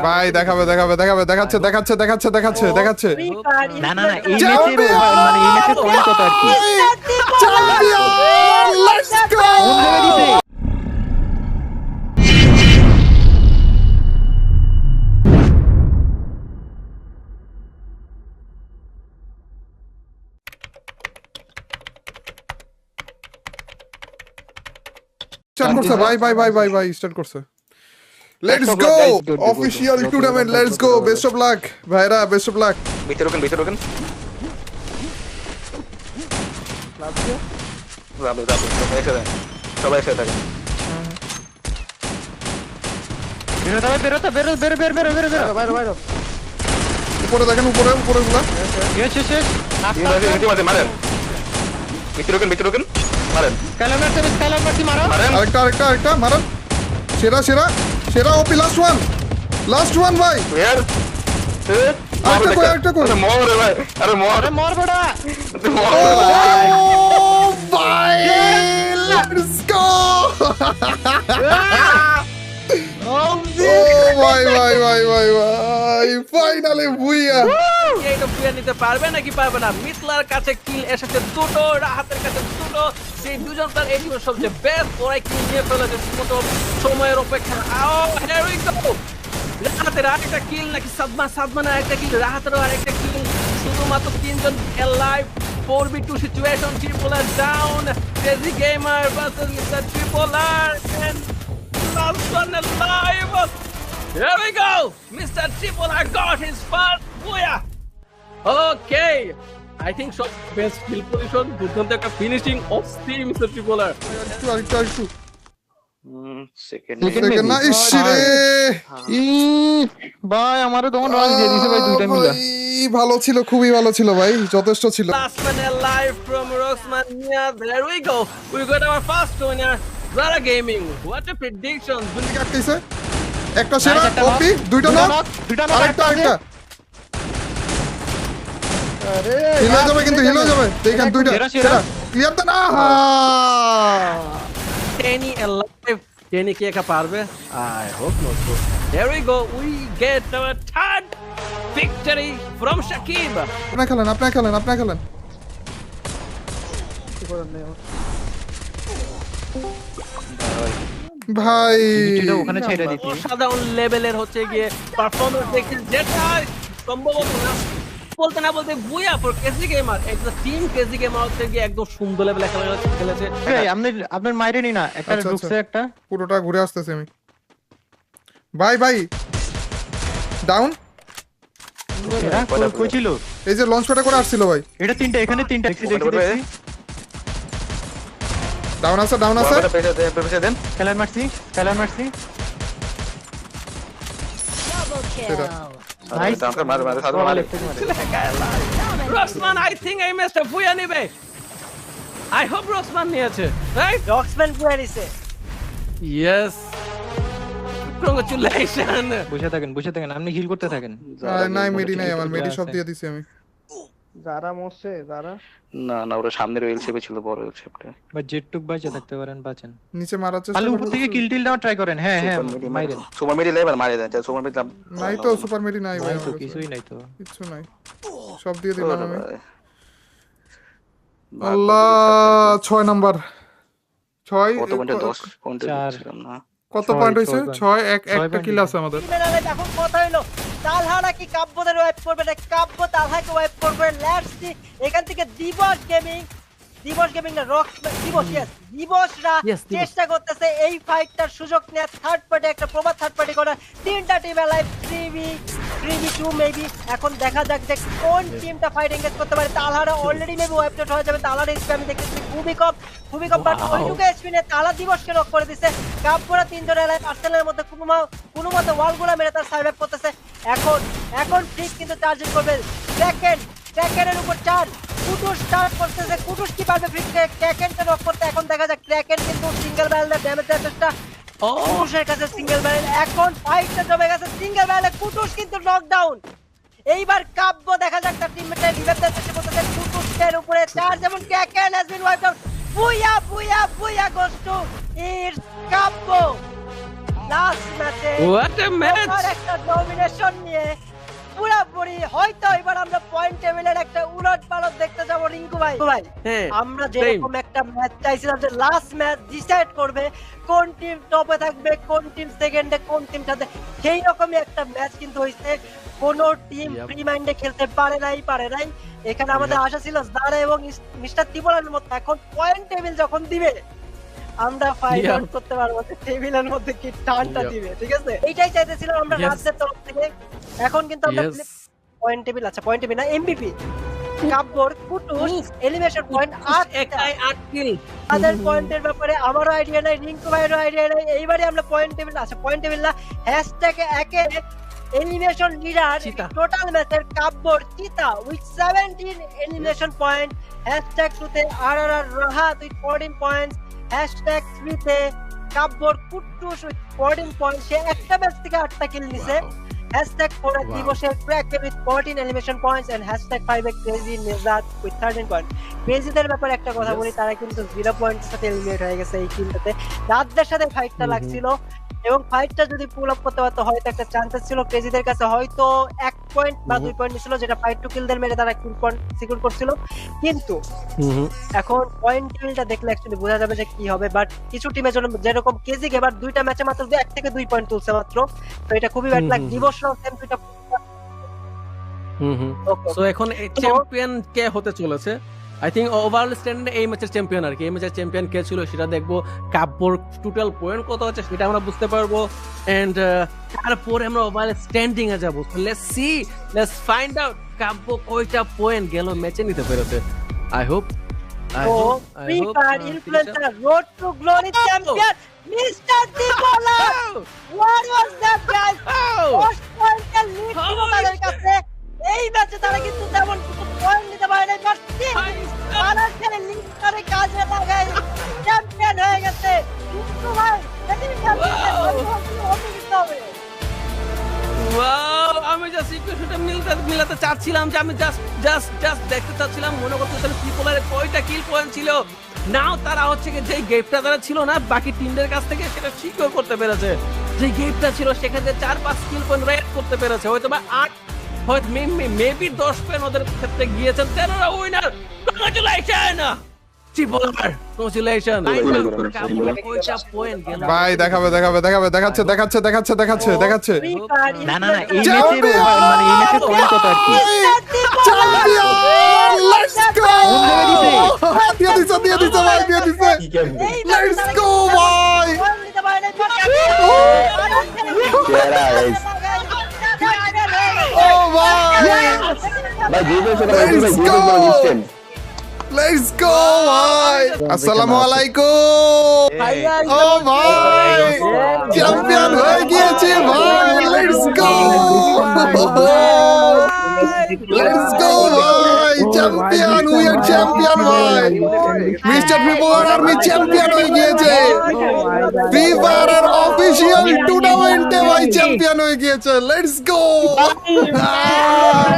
ভাই দেখাবে দেখাচ্ছে না না না এই ম্যাচের মানে এই ম্যাচের পয়েন্ট কত আর কি লেটস গো স্টার্ট করছে ভাই স্টার্ট করছে let's go official tournament let's go best of luck ভাইরা বেস্ট অফ লাক ভিতরে রোকেন সবাই একসাথে থাকেন বেরো উপরে দেখেন উপরে গুলা মারেন ভিতরে রোকেন মারেন আরেকটা মারেন সেরা ওপি লাস্ট ওয়ান ভাই আরেকটা কই মর বড়া ভাই লেটস গো ভাই ফাইনালি বুইয়া এইটা বুইয়া নিতে পারবে নাকি পারবে না মিথলার কাছে কিল এসেছে দুটো রাহাতের কাছে দুটো সেই দুজন তার এই টিমের সবচেয়ে বেস্ট ওরাই কিল নিয়ে ফেলেছে দুটো সময়ের অপেক্ষা হিয়ার উই গো রাহাতের আরেকটা কিল নাকি সাদমান আরেকটা কিল রাহাতেরও আরেকটা কিল শুধুমাত্র তিনজন alive 4v2 situation tripler down crazy gamer versus mister tripler and last one alive. Here we go. Mr. Tripolar got his first booyah. Okay. I think so. Best kill position. দুর্দান্ত একটা finishing of steam mister Tripler. আরেকটু second না ইশরে ভাই আমারও তখন রাজ দিয়ে দিয়েছে ভাই দুইটা মিলা ভালো ছিল খুবই ভালো ছিল ভাই যথেষ্ট ছিল Last man alive from Roxmania. There we go. We got our first winner. Zara Gaming. What a prediction. দুই কাটতেছে একটা সেরা ওপি দুইটা নক আরেকটা আরে হিল হয়ে যাবে দেখেন দুইটা সেরা ক্লিয়ার তো না Tenny alive. Tenny কি একা পারবে? I hope not. So, there we go. We get our third victory from Shakib. আপনি খেলেন ভাই ভিডিওটা ওখানে ছেড়ে দিতে সাধারণ লেভেলের হচ্ছে গিয়ে পারফরম্যান্স দেখে যেটা সম্ভবত না বলতে বুইয়া ফর কেজি গেমার একটা টিম কেজি গেমার হচ্ছে গিয়ে একদম সুন্দর লেভেলে খেলেছে এই আপনার মাইরে নি না একটা ঢুকছে একটা পুরোটা ঘুরে আসতেছে আমি ভাই ডাউন এরা কই ছিল এই যে লঞ্চ প্যাডে করে আসছিল ভাই এটা তিনটা এখানে তিনটা দেখছি ডাউন আছে পেছে দেন খেলার মারছি নাইস মারে রসমান I think I missed a বুইয়া নিবে I hope রসমান নিয়েছে রাইট রক্সম্যান পুরো নিছে ইয়েস কংগ্রাচুলেশন বসে থাকেন আপনি হিল করতে থাকেন নাই মেডি নাই আমার মেডি সব দিয়ে দিছি আমি যারা মরছে যারা না ওরা সামনের এল শেপে ছিল বড় এল শেপটা বা জেটটুক বাঁচে থাকতে পারেন বাঁচেন নিচে মারার চেষ্টা আলু উপর থেকে কিল টিল দাও ট্রাই করেন হ্যাঁ মাইরেন সুপার মেডি লেভেল মারে দেন সুপার মেডি নাই তো সুপার মেডি নাই ভাই তো কিছুই নাই তো কিছু নাই সব দিয়ে দিলাম আমি আল্লাহ 6 নাম্বার 6 কত পয়েন্টে 10 পয়েন্টে ছিলাম না কত পয়েন্ট হইছে 6 একটা কিল আছে আমাদের মেলালে এখন কথা হলো তালহারা কি কাব্যদের ওয়াইপ করবে না কাব্য তালহাকে ওয়াইপ করবে লেটস সি এখান থেকে দিবস গেমিং না রক্সম্যান দিবসরা চেষ্টা করতেছে এই ফাইটটার সুযোগ নেওয়ার থার্ড পার্টি একটা প্রবাদ থার্ড পার্টি করার তিনটা টিম লাইভ 3v2 মেবি এখন দেখা যাক যে কোন টিমটা ফাইট এনগেজ করতে পারে তালহারা অলরেডি মেবি ওয়াইপড হয়ে যাবে তালহারা স্প্যাম দেখতেছি খুবই কম বাট ওইটুকু এসপি নে তালা দিবসকে নক করে দিছে কাপপুরা তিনজন লাইভ আর্সেনালের মধ্যে কোনো মতে ওয়ালগুলা মেরে তার সার্ভাইভ করতেছে এখন ঠিক কিন্তু চার্জিং করবে সেকেন্ডের উপর 4 কুটুস স্টার্ট করতেছে কুটুস কি পারবে ক্র্যাকেনকে নক করতে এখন দেখা যাক ক্র্যাকেন কিন্তু সিঙ্গেল ব্যারেল ড্যামেজ দেওয়ার চেষ্টা কুটুসের কাছে সিঙ্গেল ব্যারেল এখন ফাইটটা জমে গেছে সিঙ্গেল ব্যারেলে কুটুস কিন্তু নকডাউন এইবার কাব্য দেখা যাক তার টিমমেটরা রিভাইভ দেওয়ার চেষ্টা করতেছে কুটুসের উপরে চার্জ এবং Kraken has been wiped out বুয়া গোস টু ইটস কাব্য লাস্ট ম্যাচে What a match! একটা ডমিনেশন নিয়ে পুরোপুরি হয়তো এবার আমরা পয়েন্ট টেবিলের একটা উলটপালট দেখতে যাবো রিঙ্কু ভাই। হ্যাঁ, আমরা যেরকম একটা ম্যাচ চাইছিলাম যে লাস্ট ম্যাচ ডিসাইড করবে কোন টিম টপে থাকবে, কোন টিম সেকেন্ডে, কোন টিম সাথে, সেই রকমই একটা ম্যাচ কিন্তু হয়েছে। কোন টিম ফ্রি মাইন্ডে খেলতে পারে নাই। এখানে আমাদের আশা ছিল জারা এবং মিস্টার ত্রিপলার মতো এখন পয়েন্ট টেবিল যখন দিবে আমরা ফাইট আউট করতে পারবো যে টেবিলের মধ্যে কি টানটা দিবে, ঠিক আছে? এইটাই চাইতেছিলাম আমরা রাজ্যের তরফ থেকে। এখন কিন্তু আমরা পয়েন্ট টেবিল, আচ্ছা পয়েন্ট টেবিল না, এমভিপি কাপড় কুটুস এলিমিনেশন পয়েন্ট 8 কিল। তাদের পয়েন্টের ব্যাপারে আমারও আইডিয়া নাই, রিঙ্কু ভাইয়েরও আইডিয়া নাই। এইবারে আমরা পয়েন্ট টেবিল, আচ্ছা পয়েন্ট টেবিল না, হ্যাশট্যাগে একে এলিমিনেশন লিডার টোটাল ম্যাচের কাপড় চিতা উইথ 17 এলিমিনেশন পয়েন্ট, হ্যাশট্যাগ 2 তে RRR Rahat with 14 points, hashtag 3 তে কাপড় কুটুস উইথ 14 পয়েন্ট। সে একটা ম্যাচ থেকে 8টা কিল নিছে। হ্যাশট্যাগ 4 এ দিবসের ক্র্যাকে with 14 elimination points and hashtag 5 এ ক্রেজি নিজাত উইথ 13 পয়েন্ট। ক্রেজিদের ব্যাপারে একটা কথা বলি, তারা কিন্তু 0 পয়েন্টের সাথে এলিমিনেট হয়ে গেছে এই টিমটাতে। রাতদের সাথে ফাইটটা লাগছিল এবং ফাইটটা যদি পুল আপ করতে পারতো হয়তো একটা চান্সেস ছিল ক্রেজিদের কাছে, হয়তো 1 পয়েন্ট বা 2 পয়েন্ট ছিল, যেটা ফাইট টু কিলদের মেরে তারা কিল পয়েন্ট সিকিউর করছিল। কিন্তু এখন পয়েন্ট টেবিলটা দেখলে অ্যাকচুয়ালি বোঝা যাবে যে কি হবে। বাট কিছু টিমের জন্য যেরকম কেজি এবার 2টা ম্যাচে মাত্র 1 থেকে 2 পয়েন্ট তুলছে মাত্র, তো এটা খুবই ব্যাড লাগ। দিবসরাও সেম 2টা। সো এখন চ্যাম্পিয়ন কে হতে চলেছে? আই থিংক ওভারঅল স্ট্যান্ডে এই ম্যাচের চ্যাম্পিয়ন আর কি। এই ম্যাচের চ্যাম্পিয়ন কে ছিল সেটা দেখবো, কাপড় টোটাল পয়েন্ট কত আছে সেটা আমরা বুঝতে পারবো, এন্ড তারপরে আমরা ওভারঅল স্ট্যান্ডিং এ যাবো। Let's see, let's find out কাপড় কয়টা পয়েন্ট গেল ম্যাচে নিতে পেরেছে। I hope Free Fire influencer Road to Glory champion mister দিবোলা। What was that guys? First পয়েন্টের লিড ছিল তাদের কাছে। এই ম্যাচে তারা কিন্তু তেমন কিছু পয়েন্ট নিতে পারে নাই, বাট তারা খেলে লিড করে কাজে লাগায় চ্যাম্পিয়ন হয়ে গেছে। কিন্তু ভাই এদিকে চ্যাম্পিয়ন হবে। ওয়াও, আমি জাস্ট ইকুয়েশনটা মিলাতে চাচ্ছিলাম যে আমি জাস্ট দেখতে চাচ্ছিলাম, মনে করতেছিলাম ত্রিপলারে কয়টা কিল পয়েন্ট ছিল। নাও তারা হচ্ছে কি যে গেপটা তারা ছিল না বাকি টিমদের কাছ থেকে, সেটা সিকিউর করতে পেরেছে। যে গেপটা ছিল সেখানে 4-5 কিল পয়েন্ট রেড করতে পেরেছে, হয়তো বা 8, হয়তো মেবি 10 পয়েন্ট ওদের ক্ষেত্রে গিয়েছেন। তারা উইনার। কংগ্রাচুলেশন ত্রিপলার, কংগ্রাচুলেশন। কয়টা পয়েন্ট গেল ভাই দেখাচ্ছে না না না, এই ম্যাচের মানে এই ম্যাচের পয়েন্ট কত আর কি? Champion, let's go. দিয়ে দিছে ভাই, লেটস গো ভাই। ও ভাই, লেটস গো ভাই। আসসালামু আলাইকুম। ও ভাই, চ্যাম্পিয়ন হয়ে গিয়েছে ভাই, লেটস গো ভাই, চ্যাম্পিয়ন, উই আর চ্যাম্পিয়ন ভাই। মিস্টার ফ্রিপোয়ার আর্মি চ্যাম্পিয়ন হয়ে গিয়েছে। ফ্রি ফায়ার অফিশিয়াল টুর্নামেন্টে ভাই চ্যাম্পিয়ন হয়ে গিয়েছে, লেটস গো।